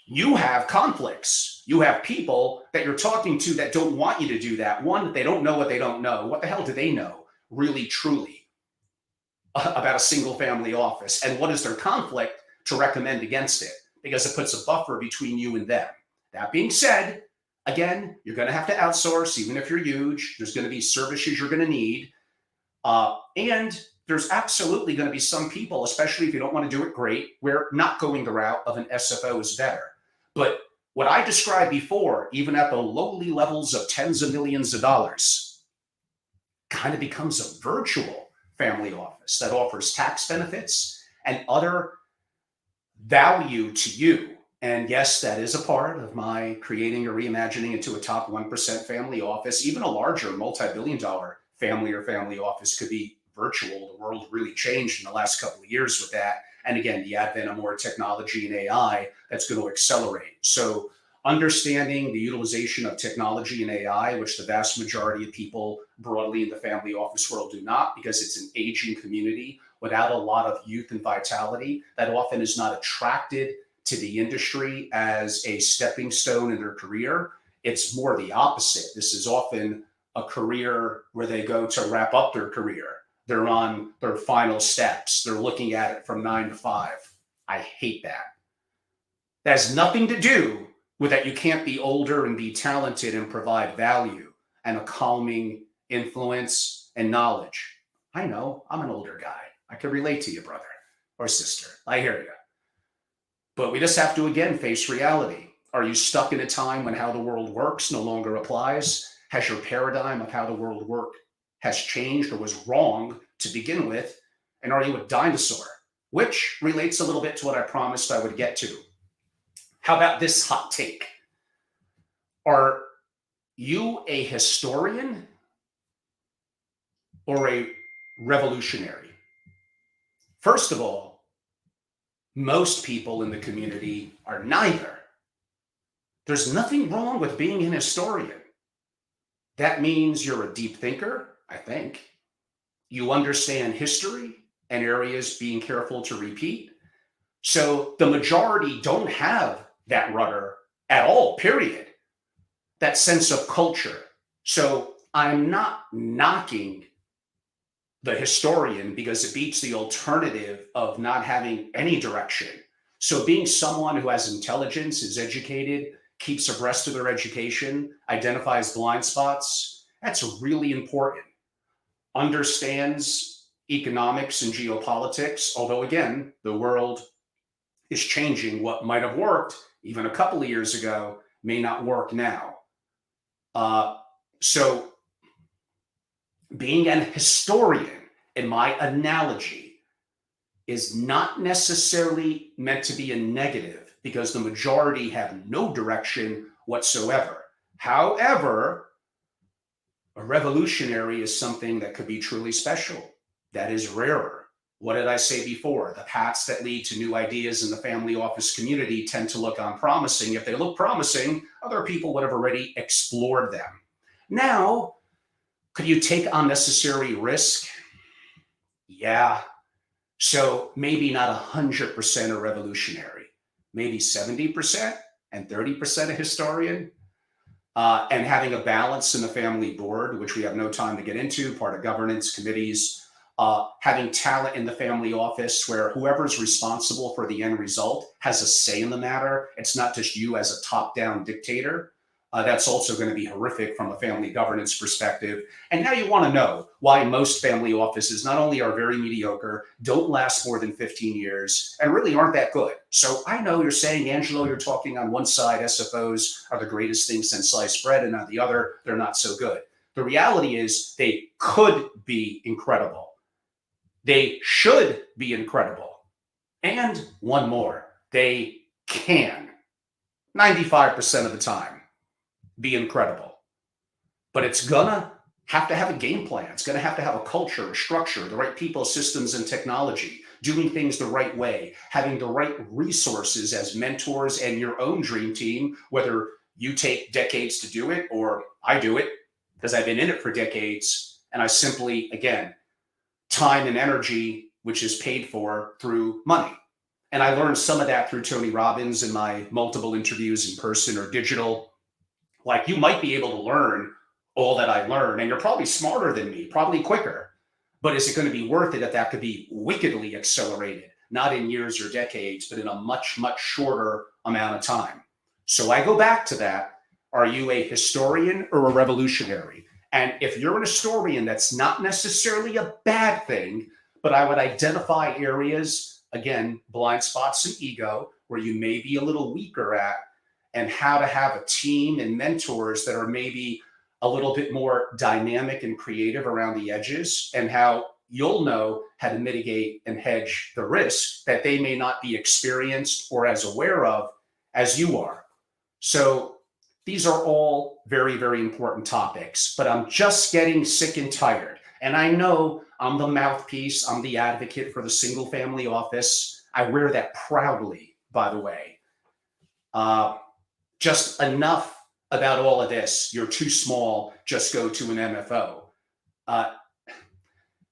You have conflicts. You have people that you're talking to that don't want you to do that. One, they don't know what they don't know. What the hell do they know, really, truly, about a single family office? And what is their conflict to recommend against it? Because it puts a buffer between you and them. That being said, again, you're going to have to outsource, even if you're huge. There's going to be services you're going to need. And there's absolutely going to be some people, especially if you don't want to do it great, where not going the route of an SFO is better. But what I described before, even at the lowly levels of tens of millions of dollars, kind of becomes a virtual family office that offers tax benefits and other value to you. And yes, that is a part of my creating or reimagining into a top 1% family office. Even a larger multi-billion-dollar family or family office could be virtual. The world really changed in the last couple of years with that. And again, the advent of more technology and AI that's going to accelerate. So understanding the utilization of technology and AI, which the vast majority of people broadly in the family office world do not, because it's an aging community without a lot of youth and vitality that often is not attracted to the industry as a stepping stone in their career. It's more the opposite. This is often a career where they go to wrap up their career. They're on their final steps. They're looking at it from 9 to 5. I hate that. That has nothing to do with that you can't be older and be talented and provide value and a calming influence and knowledge. I know, I'm an older guy. I can relate to you, brother or sister. I hear you. But we just have to, again, face reality. Are you stuck in a time when how the world works no longer applies? Has your paradigm of how the world works has changed or was wrong to begin with? And are you a dinosaur? Which relates a little bit to what I promised I would get to. How about this hot take? Are you a historian or a revolutionary? First of all, most people in the community are neither. There's nothing wrong with being an historian. That means you're a deep thinker, I think. You understand history and areas being careful to repeat. So the majority don't have that rudder at all, period. That sense of culture. So I'm not knocking the historian because it beats the alternative of not having any direction. So being someone who has intelligence, is educated, keeps abreast of their education, identifies blind spots, that's really important. Understands economics and geopolitics, although again, the world is changing. What might have worked even a couple of years ago may not work now. So being an historian, in my analogy, is not necessarily meant to be a negative because the majority have no direction whatsoever. However, a revolutionary is something that could be truly special. That is rarer. What did I say before? The paths that lead to new ideas in the family office community tend to look unpromising. If they look promising, other people would have already explored them. Now, could you take unnecessary risk? Yeah. So maybe not 100% a revolutionary, maybe 70% and 30% a historian. And having a balance in the family board, which we have no time to get into, part of governance committees, having talent in the family office where whoever's responsible for the end result has a say in the matter. It's not just you as a top-down dictator. That's also going to be horrific from a family governance perspective. And now you want to know why most family offices not only are very mediocre, don't last more than 15 years, and really aren't that good. So I know you're saying, Angelo, you're talking on one side, SFOs are the greatest thing since sliced bread, and on the other, they're not so good. The reality is they could be incredible. They should be incredible. And one more, they can, 95% of the time, be incredible. But it's gonna have to have a game plan. It's gonna have to have a culture, a structure, the right people, systems, and technology, doing things the right way, having the right resources as mentors and your own dream team, whether you take decades to do it or I do it because I've been in it for decades. And I simply, again, time and energy, which is paid for through money. And I learned some of that through Tony Robbins in my multiple interviews in person or digital. Like, you might be able to learn all that I learned, and you're probably smarter than me, probably quicker. But is it going to be worth it if that could be wickedly accelerated, not in years or decades, but in a much, much shorter amount of time? So I go back to that. Are you a historian or a revolutionary? And if you're an historian, that's not necessarily a bad thing, but I would identify areas, again, blind spots and ego, where you may be a little weaker at, and how to have a team and mentors that are maybe a little bit more dynamic and creative around the edges, and how you'll know how to mitigate and hedge the risk that they may not be experienced or as aware of as you are. So these are all very, very important topics, but I'm just getting sick and tired. And I know I'm the mouthpiece, I'm the advocate for the single family office. I wear that proudly, by the way. Just enough about all of this. You're too small, just go to an MFO.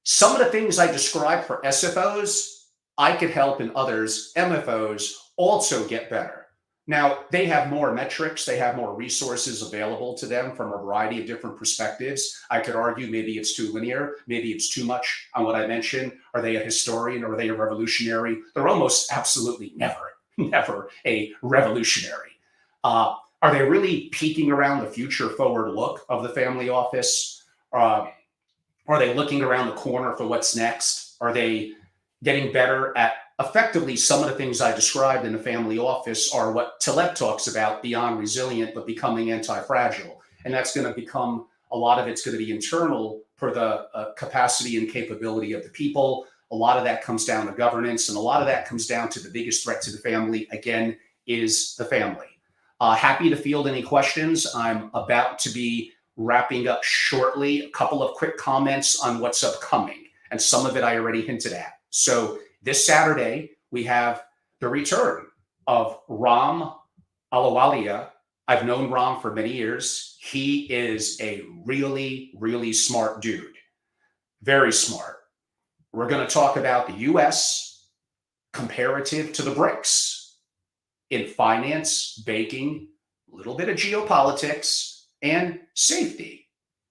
Some of the things I described for SFOs, I could help in others, MFOs, also get better. Now, they have more metrics, they have more resources available to them from a variety of different perspectives. I could argue maybe it's too linear, maybe it's too much on what I mentioned. Are they a historian or are they a revolutionary? They're almost absolutely never a revolutionary. Are they really peeking around the future forward look of the family office? Are they looking around the corner for what's next? Are they getting better at effectively some of the things I described in the family office are what Taleb talks about, beyond resilient, but becoming anti-fragile. And that's going to become, a lot of it's going to be internal for the capacity and capability of the people. A lot of that comes down to governance, and a lot of that comes down to the biggest threat to the family, again, is the family. Happy to field any questions. I'm about to be wrapping up shortly. A couple of quick comments on what's upcoming, and some of it I already hinted at. So this Saturday, we have the return of Ram Ahluwalia. I've known Rom for many years. He is a really, really smart dude. Very smart. We're going to talk about the US comparative to the BRICS in finance, banking, a little bit of geopolitics, and safety.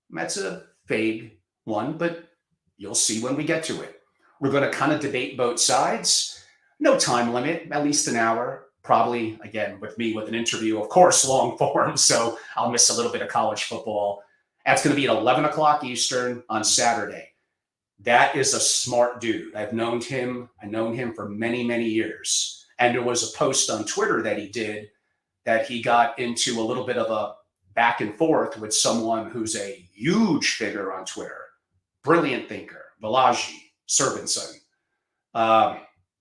That's a vague one, but you'll see when we get to it. We're going to kind of debate both sides. No time limit, at least an hour. Probably, again, with me with an interview, of course, long form. So I'll miss a little bit of college football. That's going to be at 11 o'clock Eastern on Saturday. That is a smart dude. I've known him for many, many years. And there was a post on Twitter that he did that he got into a little bit of a back and forth with someone who's a huge figure on Twitter, brilliant thinker, Balaji Servanson.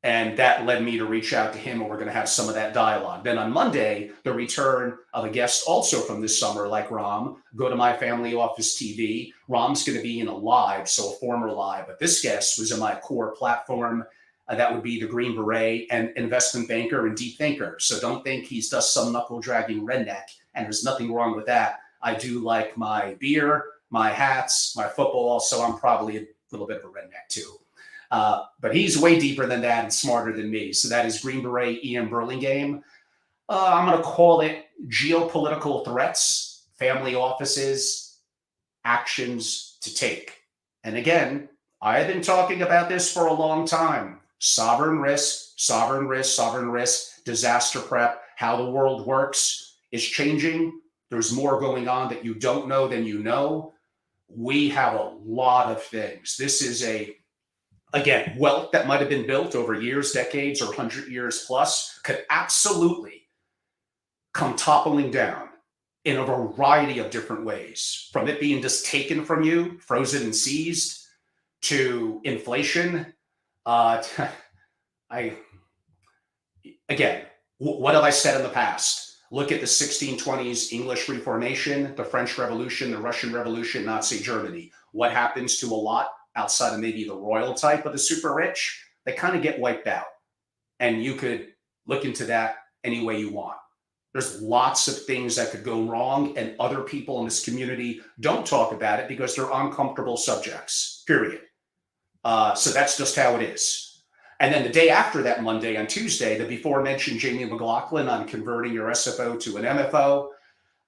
And that led me to reach out to him, and we're going to have some of that dialogue. Then on Monday, the return of a guest also from this summer, like Rom, Go to My Family Office TV. Rom's going to be in a live, so a former live, but this guest was in my core platform. That would be the Green Beret and investment banker and deep thinker. So don't think he's just some knuckle-dragging redneck, and there's nothing wrong with that. I do like my beer, my hats, my football, so I'm probably a little bit of a redneck too. But he's way deeper than that and smarter than me. So that is Green Beret Ian Burlingame. I'm going to call it geopolitical threats, family offices, actions to take. And again, I've been talking about this for a long time. Sovereign risk, sovereign risk, sovereign risk, disaster prep, how the world works is changing. There's more going on that you don't know than you know. We have a lot of things. This is again, wealth that might have been built over years, decades, or 100 years plus could absolutely come toppling down in a variety of different ways, from it being just taken from you, frozen and seized, to inflation. What have I said in the past? Look at the 1620s English Reformation, the French Revolution, the Russian Revolution, Nazi Germany. What happens to a lot outside of maybe the royal type of the super rich? They kind of get wiped out. And you could look into that any way you want. There's lots of things that could go wrong, and other people in this community don't talk about it because they're uncomfortable subjects, period. So that's just how it is. And then the day after that, Monday, on Tuesday, the before mentioned Jamie McLaughlin on converting your SFO to an MFO.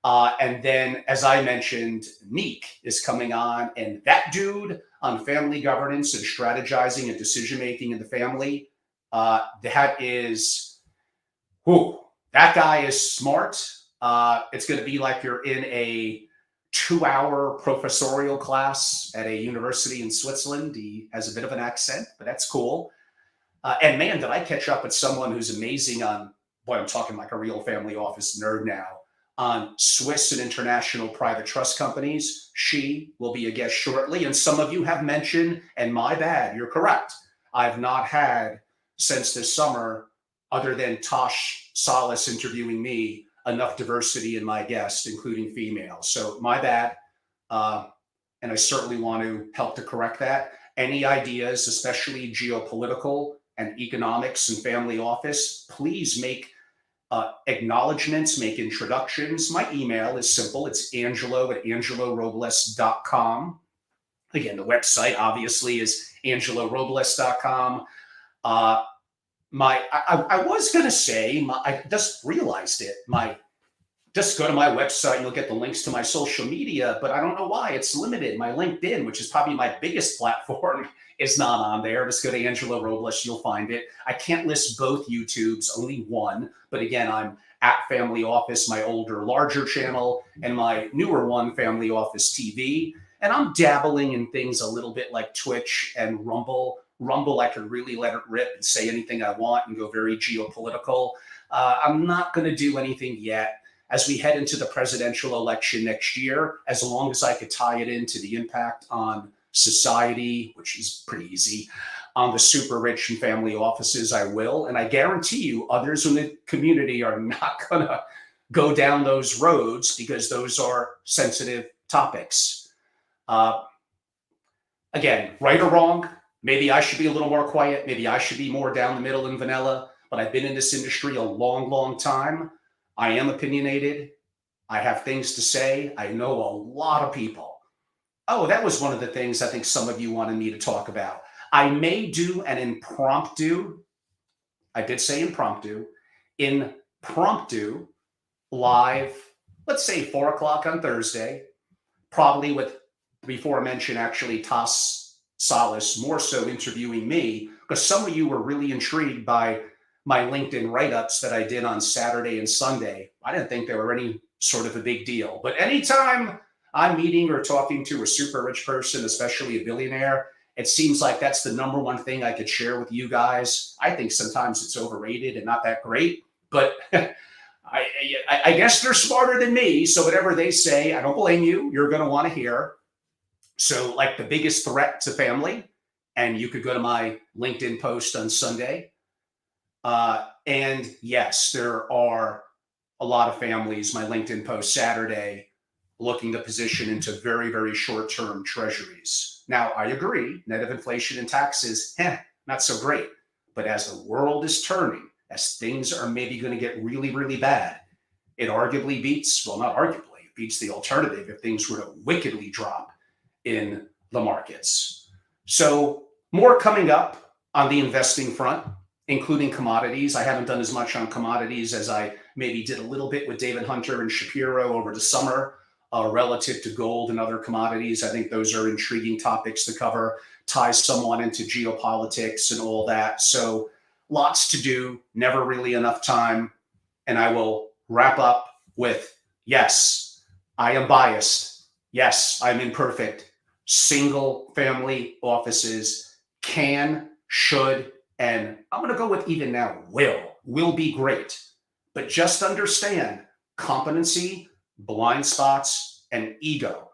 And then, as I mentioned, Neek is coming on, and that dude on family governance and strategizing and decision-making in the family, that guy is smart. It's going to be like you're in a 2-hour professorial class at a university in Switzerland. He has a bit of an accent, but that's cool. And man, did I catch up with someone who's amazing on, boy, I'm talking like a real family office nerd now, on Swiss and international private trust companies. She will be a guest shortly. And some of you have mentioned, and my bad, you're correct. I've not had, since this summer, other than Tosh Salas interviewing me, enough diversity in my guests, including females. So my bad. And I certainly want to help to correct that. Any ideas, especially geopolitical and economics and family office, please make acknowledgments, make introductions. My email is simple. It's angelo@angelorobles.com. Again, the website obviously is angelorobles.com. I was going to say, I just realized it. Just go to my website and you'll get the links to my social media, but I don't know why it's limited. My LinkedIn, which is probably my biggest platform, is not on there. Just go to Angelo Robles, you'll find it. I can't list both YouTubes, only one. But again, I'm at Family Office, my older, larger channel, and my newer one, Family Office TV. And I'm dabbling in things a little bit like Twitch and Rumble. Rumble, I can really let it rip and say anything I want and go very geopolitical. I'm not going to do anything yet. As we head into the presidential election next year, as long as I could tie it into the impact on society, which is pretty easy, on the super rich and family offices, I will. And I guarantee you others in the community are not going to go down those roads because those are sensitive topics. Again, right or wrong, maybe I should be a little more quiet. Maybe I should be more down the middle and vanilla, but I've been in this industry a long, long time. I am opinionated. I have things to say. I know a lot of people. Oh, that was one of the things I think some of you wanted me to talk about. I may do an impromptu, I did say impromptu live, let's say 4 o'clock on Thursday, probably with, before I mention actually Tas Salas more so interviewing me, because some of you were really intrigued by my LinkedIn write ups that I did on Saturday and Sunday. I didn't think they were any sort of a big deal. But anytime I'm meeting or talking to a super rich person, especially a billionaire, it seems like that's the number one thing I could share with you guys. I think sometimes it's overrated and not that great, but I guess they're smarter than me. So whatever they say, I don't blame you. You're going to want to hear. So, like the biggest threat to family, and you could go to my LinkedIn post on Sunday. And yes, there are a lot of families, my LinkedIn post Saturday, looking to position into very, very short term treasuries. Now, I agree, net of inflation and taxes, not so great. But as the world is turning, as things are maybe going to get really, really bad, it arguably beats, well, not arguably, it beats the alternative if things were to wickedly drop in the markets. So, more coming up on the investing front, including commodities. I haven't done as much on commodities as I maybe did a little bit with David Hunter and Shapiro over the summer relative to gold and other commodities. I think those are intriguing topics to cover, ties somewhat into geopolitics and all that. So lots to do, never really enough time. And I will wrap up with, yes, I am biased. Yes, I'm imperfect. Single family offices can, should, and I'm going to go with even now, will be great. But just understand competency, blind spots, and ego.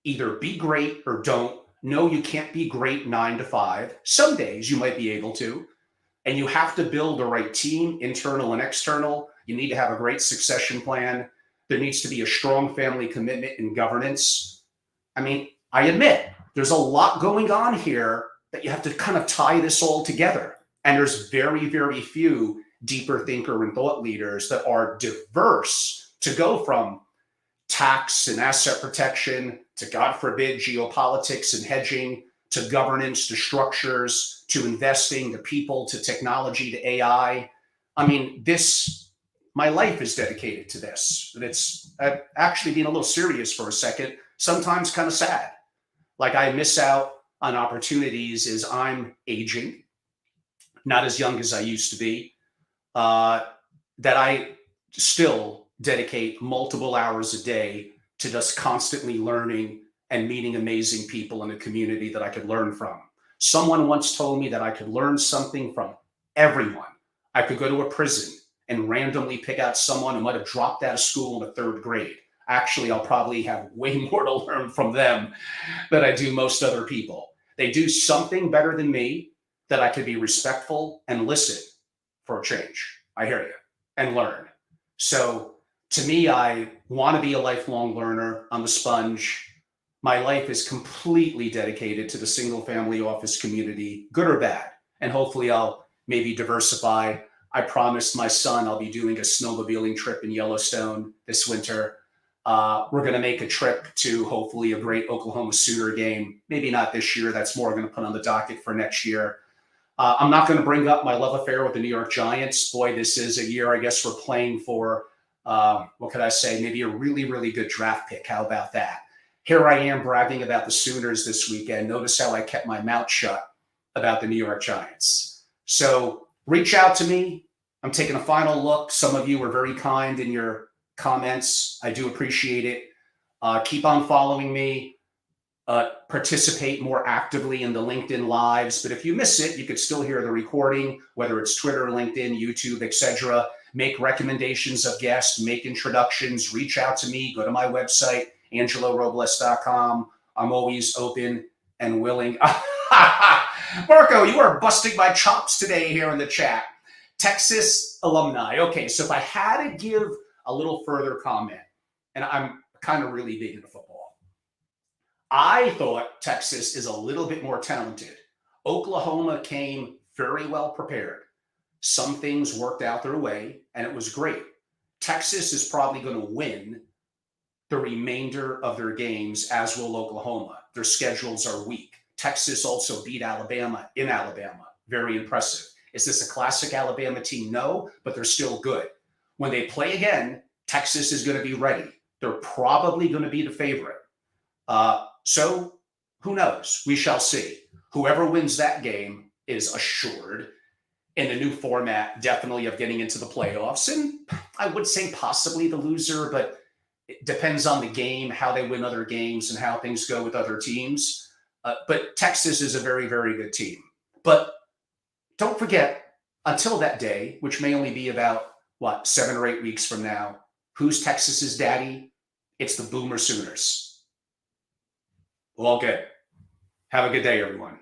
Either be great or don't. No, you can't be great 9 to 5. Some days you might be able to. And you have to build the right team, internal and external. You need to have a great succession plan. There needs to be a strong family commitment and governance. I mean, I admit there's a lot going on here that you have to kind of tie this all together. And there's very, very few deeper thinker and thought leaders that are diverse to go from tax and asset protection to, God forbid, geopolitics and hedging to governance to structures to investing to people to technology to AI. I mean, my life is dedicated to this. And it's actually being a little serious for a second, sometimes kind of sad. Like I miss out on opportunities as I'm aging, not as young as I used to be, that I still dedicate multiple hours a day to just constantly learning and meeting amazing people in a community that I could learn from. Someone once told me that I could learn something from everyone. I could go to a prison and randomly pick out someone who might have dropped out of school in the 3rd grade. Actually, I'll probably have way more to learn from them than I do most other people. They do something better than me that I could be respectful and listen for a change. I hear you, and learn. So to me, I want to be a lifelong learner. I'm a sponge. My life is completely dedicated to the single family office community, good or bad. And hopefully I'll maybe diversify. I promised my son I'll be doing a snowmobiling trip in Yellowstone this winter. We're going to make a trip to hopefully a great Oklahoma Sooner game. Maybe not this year. That's more going to put on the docket for next year. I'm not going to bring up my love affair with the New York Giants. Boy, this is a year I guess we're playing for, what could I say, maybe a really, really good draft pick. How about that? Here I am bragging about the Sooners this weekend. Notice how I kept my mouth shut about the New York Giants. So reach out to me. I'm taking a final look. Some of you were very kind in your comments. I do appreciate it. Keep on following me. Participate more actively in the LinkedIn lives. But if you miss it, you could still hear the recording, whether it's Twitter, LinkedIn, YouTube, etc. Make recommendations of guests, make introductions, reach out to me, go to my website, angelorobles.com. I'm always open and willing. Marco, you are busting my chops today here in the chat. Texas alumni. Okay, so if I had to give a little further comment, and I'm kind of really big into football, I thought Texas is a little bit more talented. Oklahoma came very well prepared. Some things worked out their way, and it was great. Texas is probably going to win the remainder of their games, as will Oklahoma. Their schedules are weak. Texas also beat Alabama in Alabama. Very impressive. Is this a classic Alabama team? No, but they're still good. When they play again, Texas is going to be ready. They're probably going to be the favorite. So who knows? We shall see. Whoever wins that game is assured in the new format, definitely of getting into the playoffs. And I would say possibly the loser, but it depends on the game, how they win other games, and how things go with other teams. But Texas is a very, very good team. But don't forget, until that day, which may only be about, 7 or 8 weeks from now, who's Texas's daddy? It's the Boomer Sooners. All good. Have a good day, everyone.